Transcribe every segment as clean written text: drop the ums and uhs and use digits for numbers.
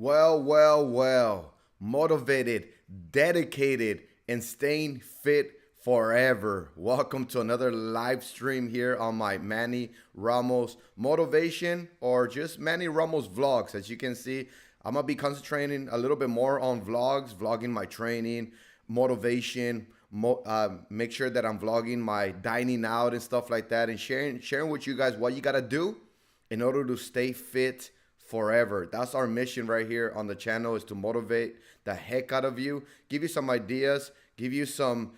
Well. Motivated, dedicated, and staying fit forever. Welcome to another live stream here on my Manny Ramos motivation or just Manny Ramos vlogs. As you can see, I'm going to be concentrating a little bit more on vlogging my training, motivation, make sure that I'm vlogging my dining out and stuff like that, and sharing with you guys what you got to do in order to stay fit forever. That's our mission right here on the channel, is to motivate the heck out of you, give you some ideas, give you some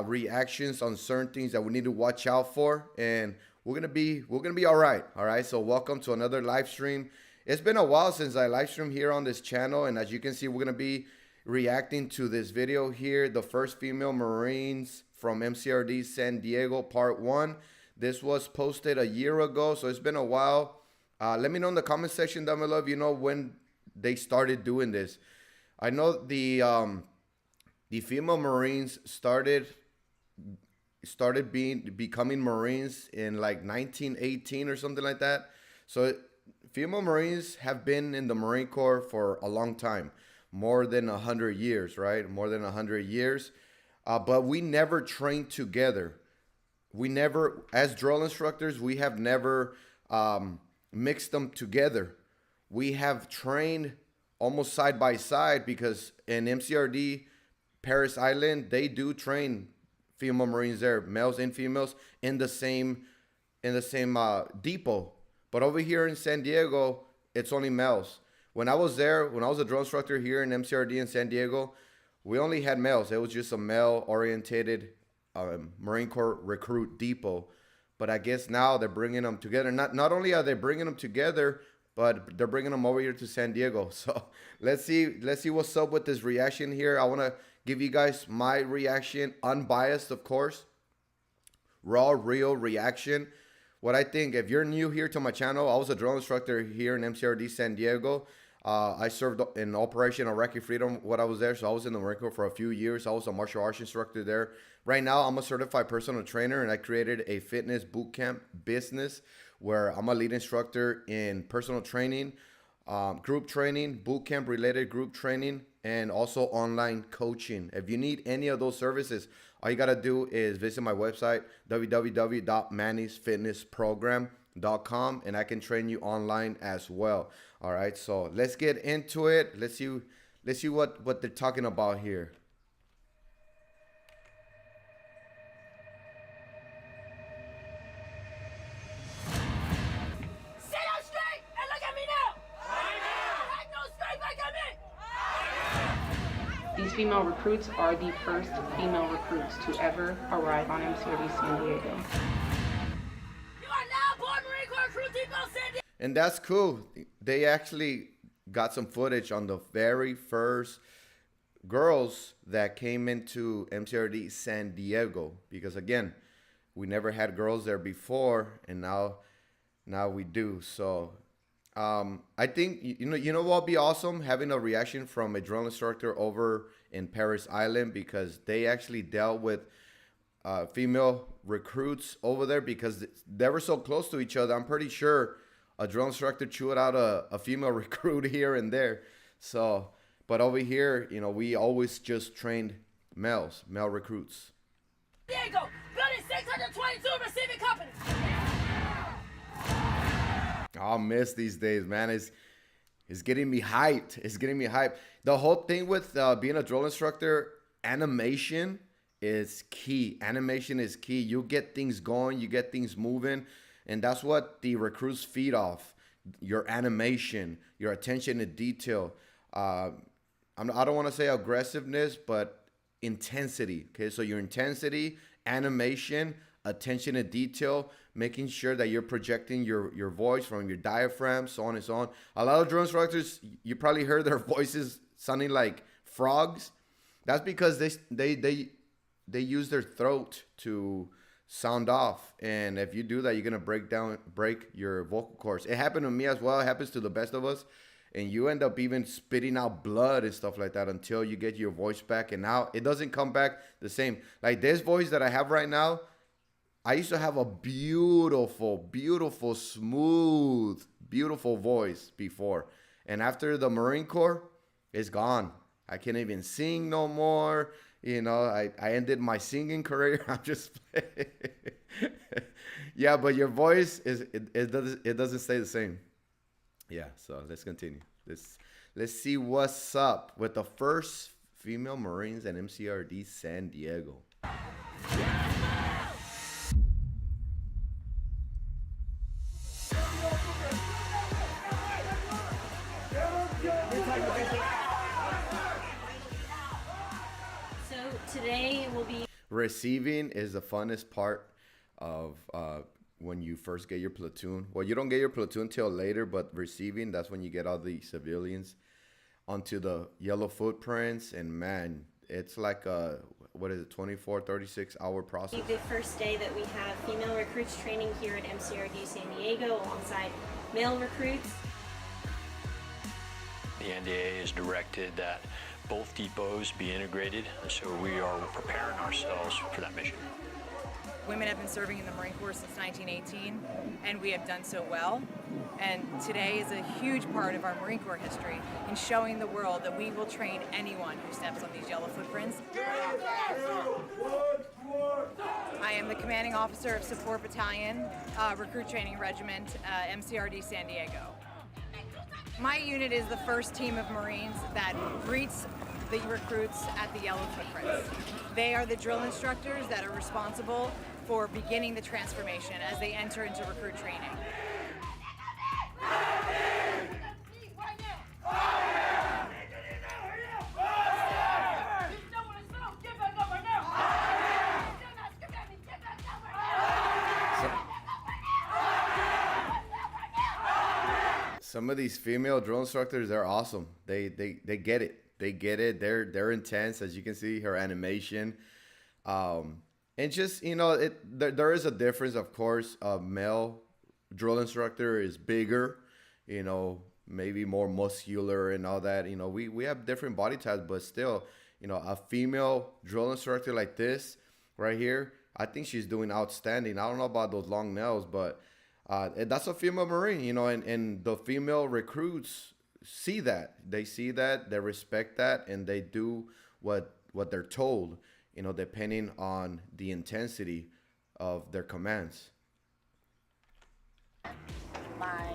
reactions on certain things that we need to watch out for, and we're gonna be all right. So welcome to another live stream. It's been a while since I live streamed here on this channel, and as you can see, we're gonna be reacting to this video here, the first female Marines from MCRD San Diego, part 1. This was posted a year ago, so it's been a while. Let me know in the comment section down below if you know when they started doing this. I know the female Marines started becoming Marines in like 1918 or something like that. So female Marines have been in the Marine Corps for a long time, more than 100 years, right? More than 100 years. But we never trained together. We never, as drill instructors, we have never mixed them together. We have trained almost side by side, because in MCRD Paris Island, they do train female Marines there, males and females, in the same depot. But over here in San Diego, it's only males. When I was there, when I was a drill instructor here in MCRD in San Diego, we only had males. It was just a male-orientated Marine Corps recruit depot. But I guess now they're bringing them together. Not only are they bringing them together, but they're bringing them over here to San Diego. So let's see what's up with this reaction here. I want to give you guys my reaction, unbiased, of course, raw, real reaction. What I think, if you're new here to my channel, I was a drill instructor here in MCRD San Diego. I served in Operation Iraqi Freedom when I was there, so I was in the Marine Corps for a few years. I was a martial arts instructor there. Right now, I'm a certified personal trainer, and I created a fitness boot camp business where I'm a lead instructor in personal training, group training, boot camp related group training, and also online coaching. If you need any of those services, all you got to do is visit my website, www.mannysfitnessprogram.com, and I can train you online as well. All right, so let's get into it. Let's see what they're talking about here. Sit up straight and look at me now. Act no straight like I'm in. These female recruits are the first female recruits to ever arrive on MCRD San Diego. You are now born Marine Corps Recruit Depot San Diego. And that's cool. They actually got some footage on the very first girls that came into MCRD San Diego, because again, we never had girls there before, and now we do. So I think you know what would be awesome, having a reaction from a drill instructor over in Paris Island, because they actually dealt with female recruits over there, because they were so close to each other. I'm pretty sure a drill instructor chewed out a female recruit here and there. So, but over here, we always just trained male recruits. Diego, building 622, receiving company. I'll miss these days, man. It's getting me hyped. It's getting me hyped. The whole thing with being a drill instructor, animation is key. Animation is key. You get things going, you get things moving, and that's what the recruits feed off. Your animation, your attention to detail. I don't want to say aggressiveness, but intensity. Okay, so your intensity, animation, attention to detail, making sure that you're projecting your voice from your diaphragm, so on and so on. A lot of drill instructors, you probably heard their voices sounding like frogs. That's because they use their throat to sound off, and if you do that, you're gonna break your vocal cords. It happened to me as well. It happens to the best of us, and you end up even spitting out blood and stuff like that until you get your voice back. And now it doesn't come back the same. Like this voice that I have right now, I used to have a beautiful, smooth, beautiful voice before. And after the Marine Corps, it's gone. I can't even sing no more. You know, I ended my singing career. I'm just yeah, but your voice it doesn't stay the same. Yeah, so let's continue. Let's see what's up with the first female Marines at MCRD San Diego. So today will be Receiving is the funnest part of when you first get your platoon. Well, you don't get your platoon till later, but receiving, that's when you get all the civilians onto the yellow footprints. And man, it's like a, what is it, 24, 36-hour process. the first day that we have female recruits training here at MCRD San Diego alongside male recruits. The NDA is directed that both depots be integrated, so we are preparing ourselves for that mission. Women have been serving in the Marine Corps since 1918, and we have done so well. And today is a huge part of our Marine Corps history in showing the world that we will train anyone who steps on these yellow footprints. I am the commanding officer of Support Battalion, Recruit Training Regiment, MCRD San Diego. My unit is the first team of Marines that greets the recruits at the yellow footprints. They are the drill instructors that are responsible for beginning the transformation as they enter into recruit training. Some of these female drill instructors, they're awesome. They get it. They get it. They're intense, as you can see her animation. And just, you know, there is a difference, of course. A male drill instructor is bigger, you know, maybe more muscular and all that. You know, we have different body types, but still, you know, a female drill instructor like this right here, I think she's doing outstanding. I don't know about those long nails, but that's a female Marine, you know, and the female recruits see that. They see that, they respect that, and they do what they're told, you know, depending on the intensity of their commands. My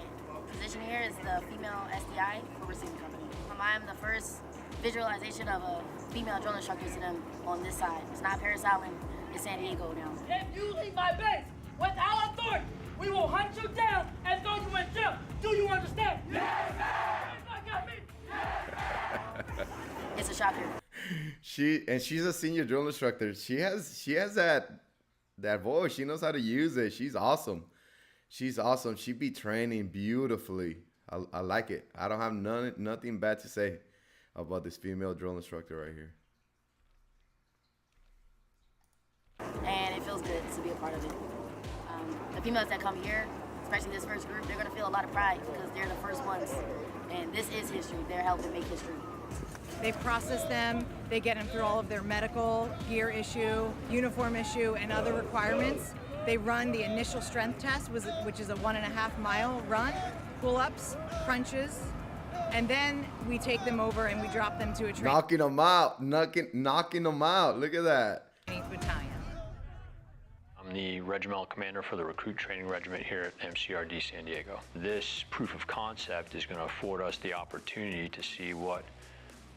position here is the female SDI for receiving company. I am the first visualization of a female drill instructor to them on this side. It's not Paris Island, it's San Diego now. If you leave my base without authority, we will hunt you down and throw you in jail. Do you understand? Yes, It's a shocker. She's a senior drill instructor. She has that voice. She knows how to use it. She's awesome. She's awesome. She be training beautifully. I like it. I don't have nothing bad to say about this female drill instructor right here. And it feels good to be a part of it. The females that come here, especially this first group, they're going to feel a lot of pride because they're the first ones. And this is history. They're helping make history. They've processed them, they get them through all of their medical, gear issue, uniform issue, and other requirements. They run the initial strength test, which is a 1.5 mile run, pull-ups, crunches, and then we take them over and we drop them to a training Knocking them out. Knocking them out. Look at that. battalion. I'm the regimental commander for the Recruit Training Regiment here at MCRD San Diego. This proof of concept is going to afford us the opportunity to see what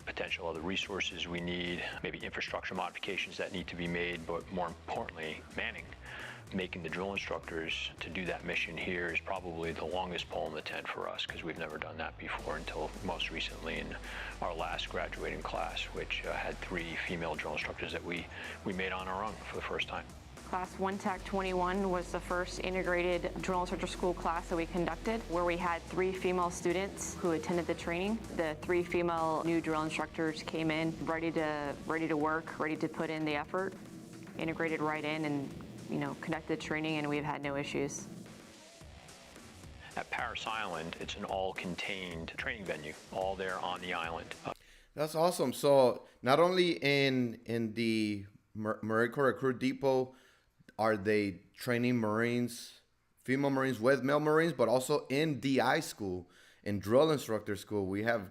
potential other resources we need, maybe infrastructure modifications that need to be made, but more importantly, manning. Making the drill instructors to do that mission here is probably the longest pole in the tent for us because we've never done that before until most recently in our last graduating class, which had 3 female drill instructors that we made on our own for the first time. Class 1 TAC 21 was the first integrated drill instructor school class that we conducted, where we had 3 female students who attended the training. The 3 female new drill instructors came in ready to work, ready to put in the effort, integrated right in and, you know, conducted training, and we've had no issues. At Paris Island, it's an all-contained training venue, all there on the island. That's awesome. So not only in the Marine Corps Recruit Depot are they training Marines, female Marines with male Marines, but also in DI school. in drill instructor school, we have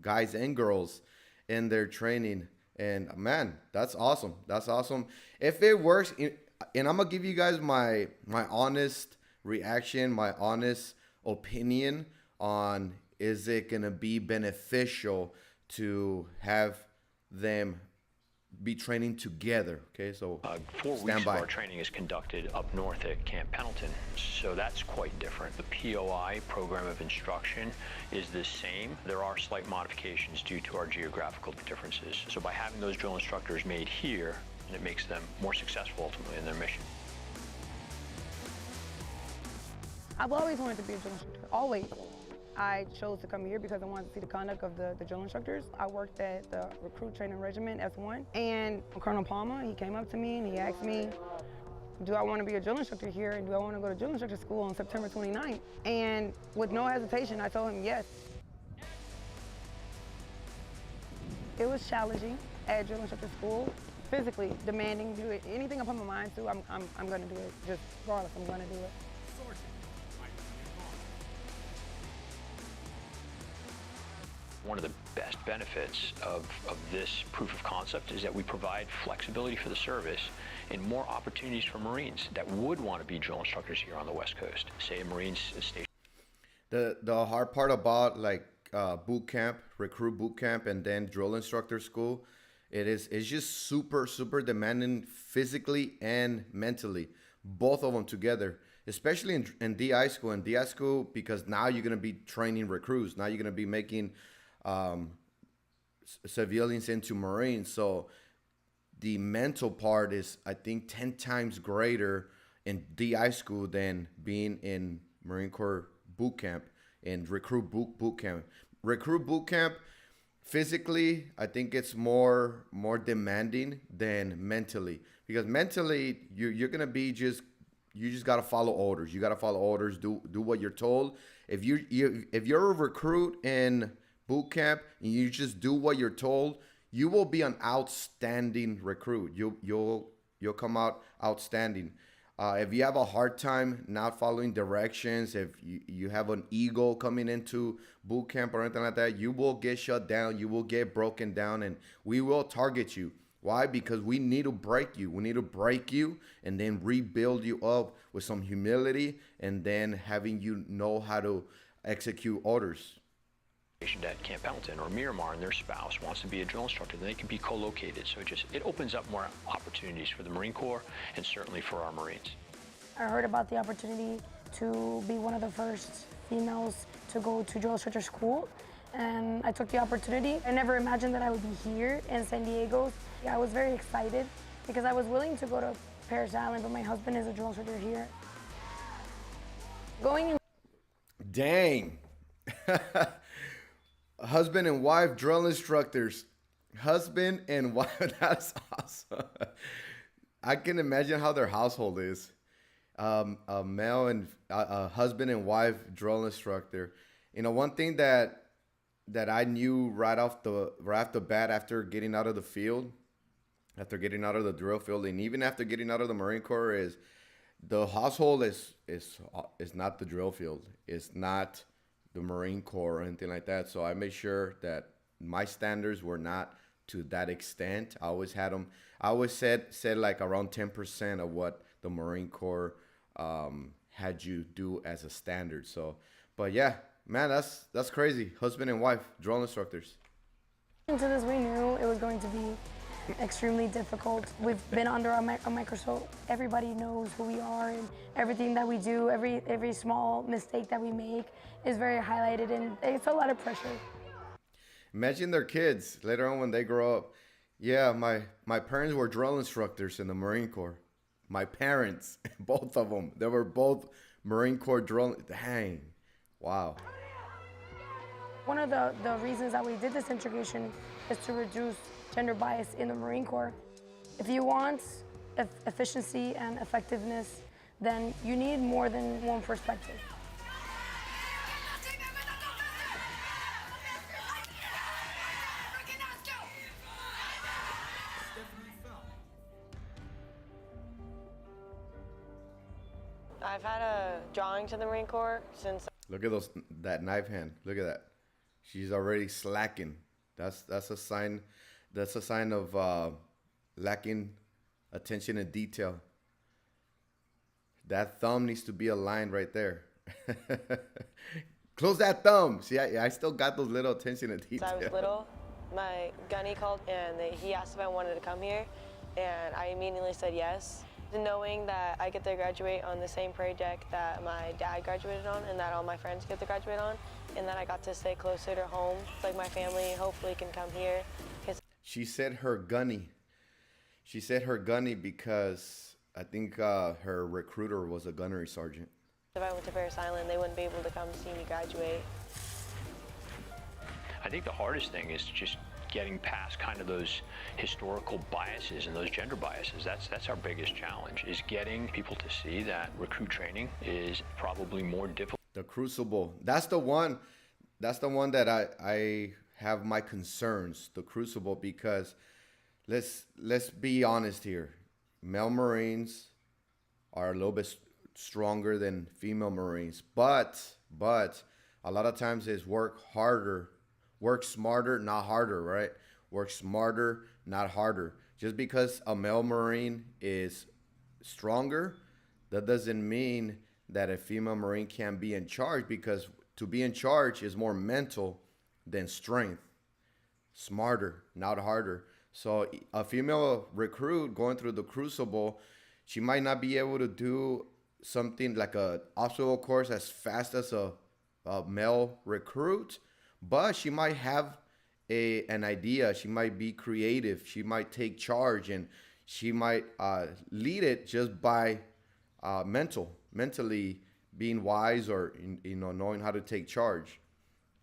guys and girls in their training. And man, that's awesome. That's awesome. If it works, and I'm gonna give you guys my honest reaction, my honest opinion on, is it gonna be beneficial to have them be training together? Okay, so 4 weeks stand of by. our training is conducted up north at Camp Pendleton, so that's quite different. The POI, program of instruction, is the same. There are slight modifications due to our geographical differences. So by having those drill instructors made here, it makes them more successful ultimately in their mission. I've always wanted to be a drill instructor, always. I chose to come here because I wanted to see the conduct of the drill instructors. I worked at the Recruit Training Regiment, S1, and Colonel Palmer, he came up to me and he asked me, do I want to be a drill instructor here, and do I want to go to drill instructor school on September 29th? And with no hesitation, I told him yes. It was challenging at drill instructor school, physically demanding, do it. Anything I put my mind to, I'm going to do it. Just regardless, I'm going to do it. One of the best benefits of this proof of concept is that we provide flexibility for the service and more opportunities for Marines that would want to be drill instructors here on the West Coast. Say a Marines station. The hard part about like boot camp, recruit boot camp, and then drill instructor school, it's just super demanding physically and mentally, both of them together. Especially in DI school. In DI school, because now you're gonna be training recruits. Now you're gonna be making civilians into Marines. So the mental part is, I think, 10 times greater in DI school than being in Marine Corps boot camp and recruit boot camp. Recruit boot camp, physically, I think it's more demanding than mentally, because mentally you're gonna be you just gotta follow orders. You gotta follow orders. Do what you're told. If you're a recruit in boot camp and you just do what you're told, you will be an outstanding recruit. You'll come out outstanding. If you have a hard time not following directions, if you have an ego coming into boot camp or anything like that, you will get shut down. You will get broken down, and we will target you. Why? Because we need to break you. We need to break you and then rebuild you up with some humility, and then having you know how to execute orders. At Camp Pendleton or Miramar and their spouse wants to be a drill instructor, then they can be co-located. So it opens up more opportunities for the Marine Corps and certainly for our Marines. I heard about the opportunity to be one of the first females to go to drill instructor school, and I took the opportunity. I never imagined that I would be here in San Diego. I was very excited because I was willing to go to Parris Island, but my husband is a drill instructor here. Going in. Dang. Husband and wife drill instructors. Husband and wife. That's awesome. I can imagine how their household is. A male and a husband and wife drill instructor. You know, one thing that I knew right off the bat after getting out of the field, after getting out of the drill field, and even after getting out of the Marine Corps, is the household is not the drill field. It's not the Marine Corps or anything like that. So I made sure that my standards were not to that extent. I always had them. I always said like around 10% of what the Marine Corps had you do as a standard. So, but yeah, man, that's crazy. Husband and wife drill instructors. Into this, we knew it was going to be extremely difficult. We've been under a microscope. Everybody knows who we are, and everything that we do, every small mistake that we make is very highlighted, and it's a lot of pressure. Imagine their kids later on when they grow up. Yeah, my parents were drill instructors in the Marine Corps. My parents, both of them, they were both Marine Corps drill. Dang, wow. One of the reasons that we did this integration is to reduce gender bias in the Marine Corps. If you want efficiency and effectiveness, then you need more than one perspective. I've had a drawing to the Marine Corps since Look at that knife hand. Look at that. She's already slacking. That's a sign. That's a sign of lacking attention and detail. That thumb needs to be aligned right there. Close that thumb. See, I still got those little attention and detail. Since I was little, my gunny called and he asked if I wanted to come here, and I immediately said yes. Knowing that I get to graduate on the same parade deck that my dad graduated on and that all my friends get to graduate on, and that I got to stay closer to home, like my family hopefully can come here. She said her gunny. She said her gunny because I think her recruiter was a gunnery sergeant. If I went to Paris Island, they wouldn't be able to come see me graduate. I think the hardest thing is just getting past kind of those historical biases and those gender biases. That's our biggest challenge, is getting people to see that recruit training is probably more difficult. The Crucible. That's the one that I have my concerns, the Crucible, because let's be honest here. Male Marines are a little bit stronger than female Marines, but a lot of times it's work harder. Work smarter, not harder, right? Work smarter, not harder. Just because a male Marine is stronger, that doesn't mean that a female Marine can't be in charge, because to be in charge is more mental than strength. Smarter, not harder. So a female recruit going through the Crucible, she might not be able to do something like a obstacle course as fast as a male recruit, but she might have an idea. She might be creative. She might take charge, and she might lead it just by mentally being wise, or knowing how to take charge.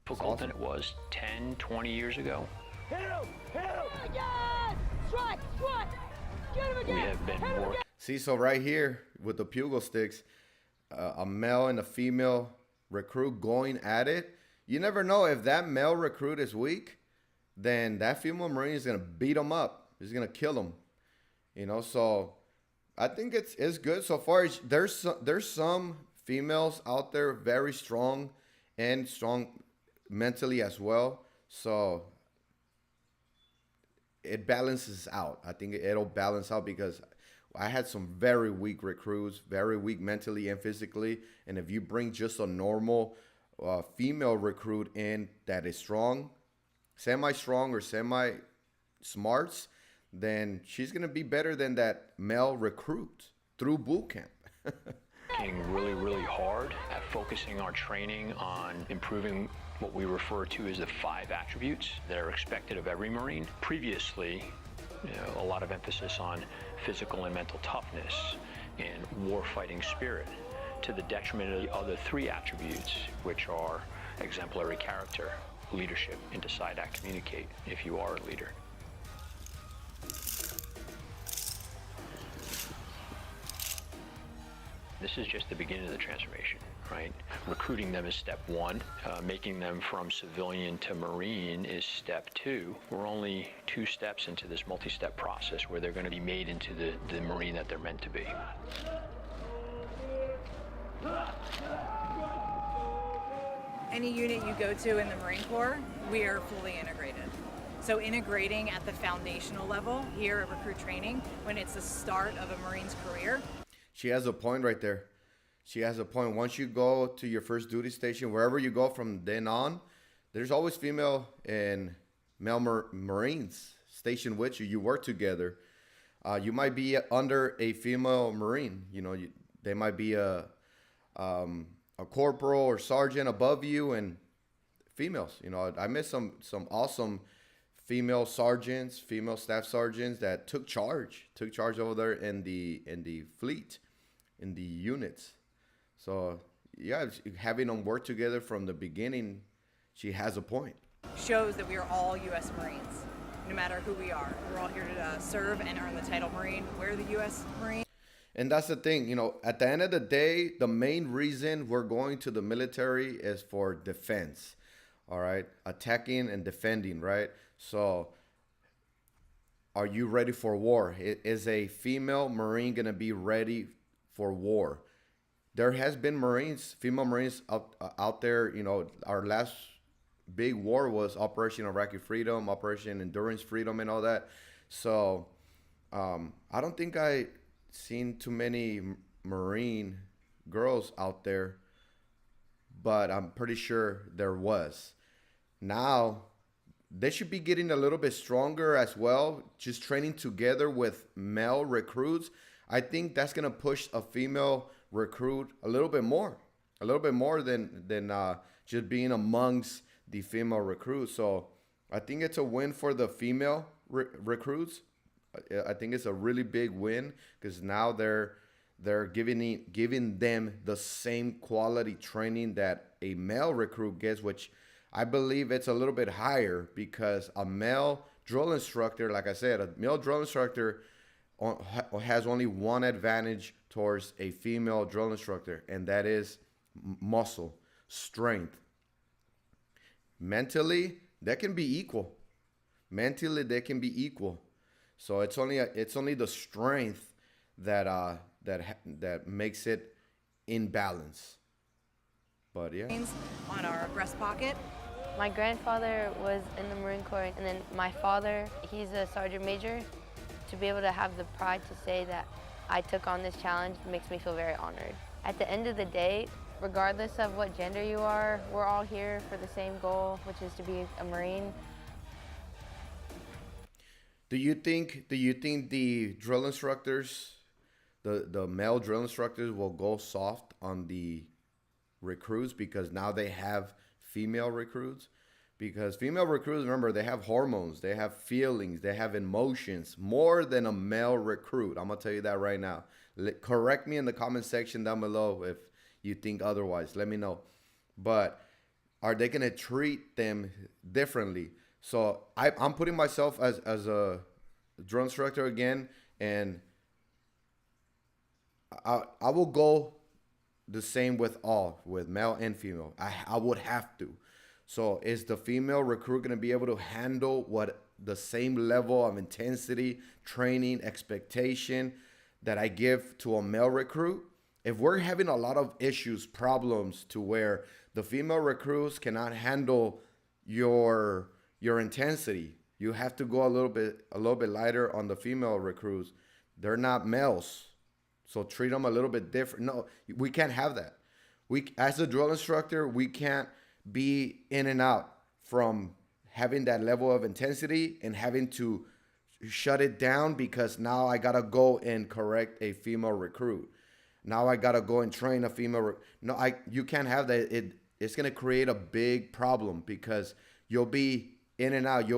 Difficult than it was 10, 20 years ago. Hit him! Hit him! Again! Strike! Strike! Get him again! We have been more. See, so right here with the pugil sticks, a male and a female recruit going at it. You never know, if that male recruit is weak, then that female Marine is gonna beat him up. He's gonna kill him. So I think it's good so far. There's some females out there very strong and strong mentally as well. So it balances out. I think it'll balance out, because I had some very weak recruits, very weak mentally and physically. And if you bring just a normal female recruit in that is strong, semi-strong or semi-smarts, then she's going to be better than that male recruit through boot camp. Working really, really hard at focusing our training on improving what we refer to as the 5 attributes that are expected of every Marine. Previously, a lot of emphasis on physical and mental toughness and war-fighting spirit, to the detriment of the other 3 attributes, which are exemplary character, leadership, and decide to communicate if you are a leader. This is just the beginning of the transformation, right? Recruiting them is step 1. Making them from civilian to Marine is step 2. We're only 2 steps into this multi-step process where they're going to be made into the Marine that they're meant to be. Any unit you go to in the Marine Corps, we are fully integrated. So integrating at the foundational level here at recruit training, when it's the start of a Marine's career. She has a point right there. She has a point. Once you go to your first duty station, wherever you go from then on, there's always female and male Marines stationed with you. You work together. You might be under a female Marine. They might be a corporal or sergeant above you, and females. I met some awesome female sergeants, female staff sergeants that took charge over there in the fleet, in the units. So yeah, having them work together from the beginning, she has a point. Shows that we are all U.S. Marines, no matter who we are. We're all here to serve and earn the title Marine. We're the U.S. Marine. And that's the thing, at the end of the day, the main reason we're going to the military is for defense. All right, attacking and defending, right? So are you ready for war? Is a female Marine going to be ready for war? there has been Marines, female Marines out there. You know, our last big war was Operation Iraqi Freedom, Operation Endurance Freedom, and all that. So I don't think I seen too many Marine girls out there, but I'm pretty sure there was. Now they should be getting a little bit stronger as well, just training together with male recruits. I think that's gonna push a female recruit a little bit more, than just being amongst the female recruits. So I think it's a win for the female recruits. I think it's a really big win because now they're giving them the same quality training that a male recruit gets, which I believe it's a little bit higher because a male drill instructor, like I said, a male drill instructor has only one advantage towards a female drill instructor, and that is muscle strength. Mentally, they can be equal. Mentally, they can be equal. So it's only the strength that makes it in balance. But yeah. On our breast pocket. My grandfather was in the Marine Corps, and then my father, he's a sergeant major. To be able to have the pride to say that I took on this challenge makes me feel very honored. At the end of the day, regardless of what gender you are, we're all here for the same goal, which is to be a Marine. Do you think the drill instructors, the male drill instructors, will go soft on the recruits because now they have female recruits? Because female recruits, remember, they have hormones, they have feelings, they have emotions more than a male recruit. I'm gonna tell you that right now. Correct me in the comment section down below if you think otherwise. Let me know. But are they gonna treat them differently? So I'm putting myself as a drill instructor again, and I will go the same with male and female. I would have to. So is the female recruit going to be able to handle what the same level of intensity, training, expectation that I give to a male recruit? If we're having a lot of issues, problems to where the female recruits cannot handle your intensity, you have to go a little bit lighter on the female recruits. They're not males, so treat them a little bit different. No, we can't have that. As a drill instructor, we can't be in and out from having that level of intensity and having to shut it down because now I gotta go and correct a female recruit. Now I gotta go and train a female. You can't have that. It's gonna create a big problem because you'll be in and out.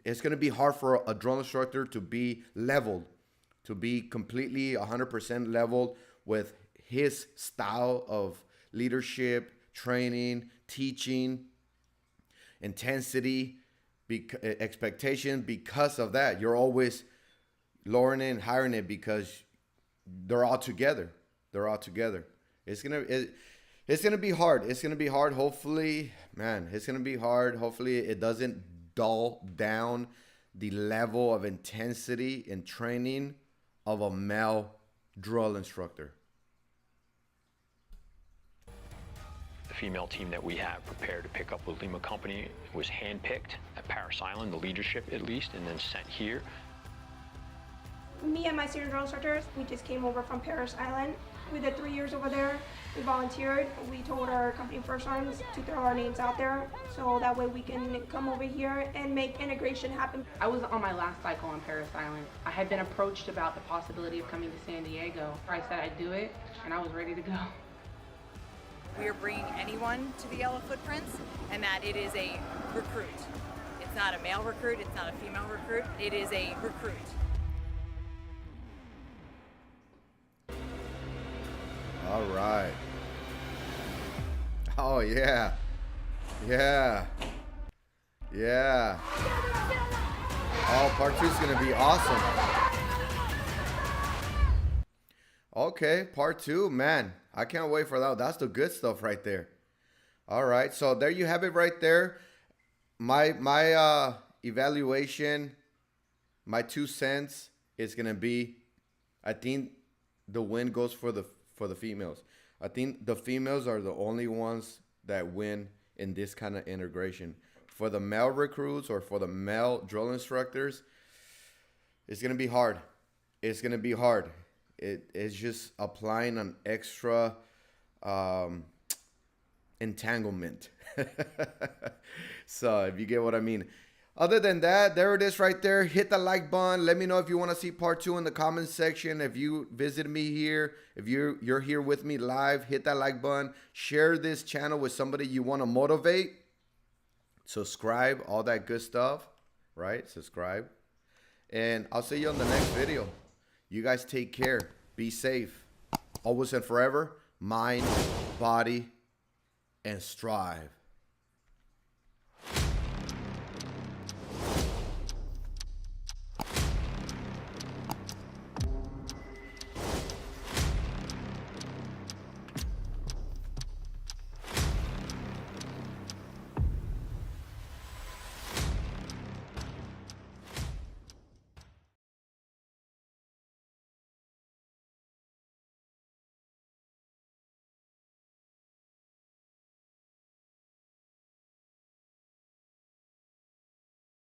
It's gonna be hard for a drill instructor to be leveled, to be completely 100% leveled with his style of leadership, training, teaching, intensity, expectation. Because of that, you're always lowering it and hiring it because they're all together. It's gonna be hard. It's gonna be hard. Hopefully, man, it's gonna be hard. Hopefully, it doesn't dull down the level of intensity and training of a male drill instructor. The female team that we have prepared to pick up with Lima Company was handpicked at Paris Island, the leadership at least, and then sent here. Me and my senior drill instructors, we just came over from Paris Island. We did 3 years over there. We volunteered. We told our company First Arms to throw our names out there so that way we can come over here and make integration happen. I was on my last cycle on Paris Island. I had been approached about the possibility of coming to San Diego. I said I'd do it, and I was ready to go. We are bringing anyone to the Yellow Footprints, and that it is a recruit. It's not a male recruit, it's not a female recruit, it is a recruit. All right. Oh, yeah. Yeah. Oh, part 2 is going to be awesome. Okay, part 2, man. I can't wait for that. That's the good stuff right there. All right, so there you have it right there. My evaluation, my 2 cents is going to be, I think the win goes for the females. I think the females are the only ones that win in this kind of integration. For the male recruits or for the male drill instructors, it's going to be hard. It's going to be hard. It's just applying an extra entanglement. So if you get what I mean. Other than that, there it is right there. Hit the like button. Let me know if you want to see part 2 in the comment section. If you visit me here, if you're here with me live, hit that like button. Share this channel with somebody you want to motivate. Subscribe, all that good stuff, right? Subscribe. And I'll see you on the next video. You guys take care. Be safe. Always and forever, mind, body, and strive.